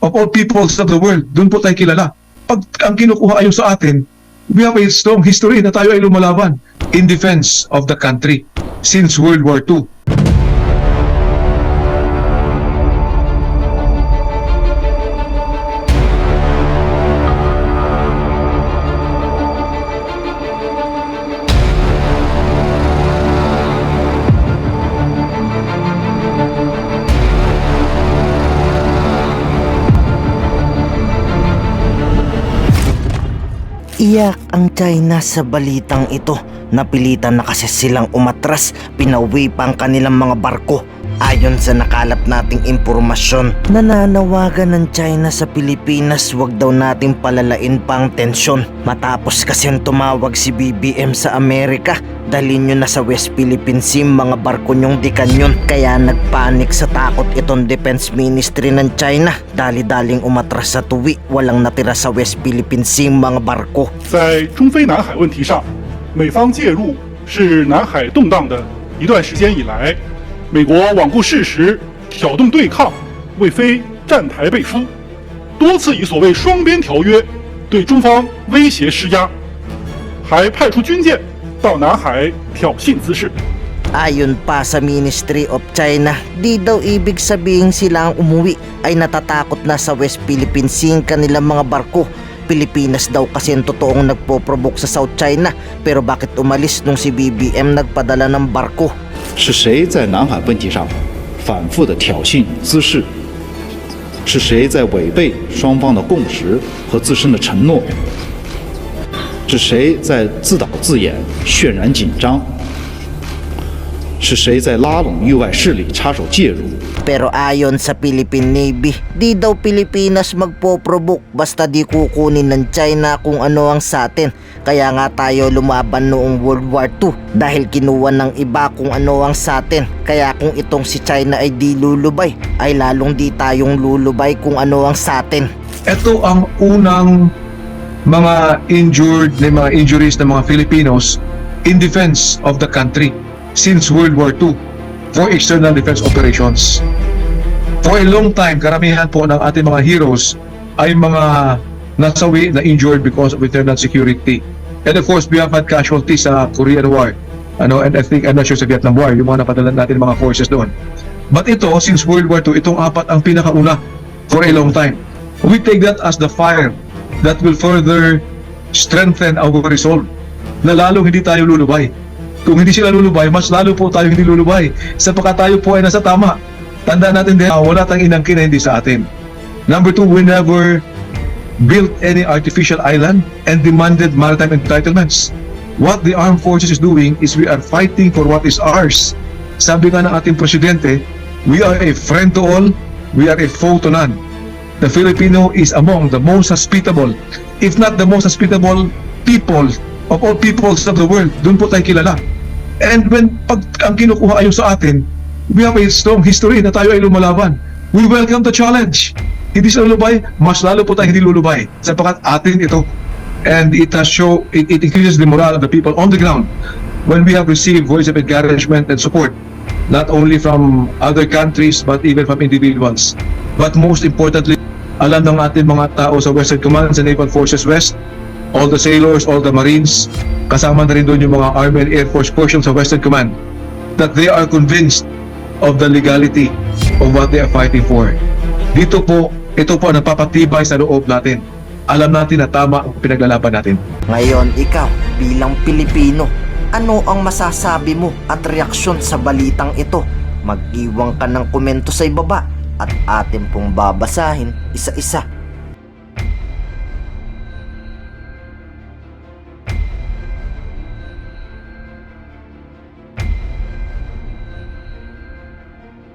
of all peoples of the world. Doon po tayo kilala. Pag ang kinukuha ayon sa atin, we have a strong history na tayo ay lumalaban in defense of the country since World War II. Iyak ang China sa balitang ito. Napilitan na kasi silang umatras, pinauwi pa ang kanilang mga barko. Ayon sa nakalap nating impormasyon, nananawagan ng China sa Pilipinas wag daw nating palalain pa ang tensyon. Matapos kasi tumawag si BBM sa Amerika, dalhin nyo na sa West Philippine Sea mga barko nyong di kanyon. Kaya nagpanik sa takot itong Defense Ministry ng China. Dali-daling umatras sa tuwi, walang natira sa West Philippine Sea mga barko. 在中非南海问题上，美方介入是南海动荡的一段时间以来，美国罔顾事实，挑动对抗，为非站台背书，多次以所谓双边条约对中方威胁施压，还派出军舰到南海挑衅滋事。 Ayon pa sa Ministry of China, di daw ibig sabihin sila ang umuwi ay natatakot na sa West Philippine Sea ang kanilang mga barko. Pilipinas daw kasi ang totoong nagpo-provoke sa South China, pero bakit umalis nung si BBM nagpadala ng barko? 是谁在南海问题上反复的挑衅滋事？是谁在违背双方的共识和自身的承诺？是谁在自导自演、渲染紧张？是谁在拉拢域外势力插手介入？ Pero ayon sa Philippine Navy, di daw Pilipinas magpo-provoke basta di kukunin ng China kung ano ang sa atin. Kaya nga tayo lumaban noong World War II dahil kinuha ng iba kung ano ang sa atin. Kaya kung itong si China ay di lulubay, ay lalong di tayong lulubay kung ano ang sa atin. Ito ang unang mga injuries ng mga Filipinos in defense of the country since World War II for external defense operations. For a long time, karamihan po ng ating mga heroes ay mga nasawi na injured because of internal security. And of course, we have had casualties sa Korean War. And I think, I'm not sure sa Vietnam War, yung mga napadalan natin mga forces doon. But ito, since World War II, itong apat ang pinakauna for a long time. We take that as the fire that will further strengthen our resolve na lalong hindi tayo lulubay. Kung hindi sila lulubay, mas lalo po tayo hindi lulubay sapagkat tayo po ay nasa tama. Tandaan natin din, wala tayong inangkin na hindi sa atin. Number two, we never built any artificial island and demanded maritime entitlements. What the armed forces is doing is we are fighting for what is ours. Sabi nga ng ating presidente, we are a friend to all, we are a foe to none. The Filipino is among the most hospitable, if not the most hospitable people of all peoples of the world. Doon po tayo kilala. And pag ang kinukuha ayon sa atin, we have a strong history na tayo ay lumalaban. We welcome the challenge. Hindi sila lulubay, mas lalo po tayo hindi lulubay sapagkat atin ito. And it increases the morale of the people on the ground when we have received voice of encouragement and support, not only from other countries but even from individuals. But most importantly, alam ng ating mga tao sa Western Command, sa Naval Forces West, all the sailors, all the Marines, kasama na rin doon yung mga Army and Air Force portions sa Western Command, that they are convinced of the legality of what they are fighting for. Ito po ang napapatibay sa loob natin. Alam natin na tama ang pinaglalaban natin. Ngayon ikaw, bilang Pilipino, ano ang masasabi mo at reaksyon sa balitang ito? Mag-iwan ka ng komento sa ibaba at atin pong babasahin isa-isa.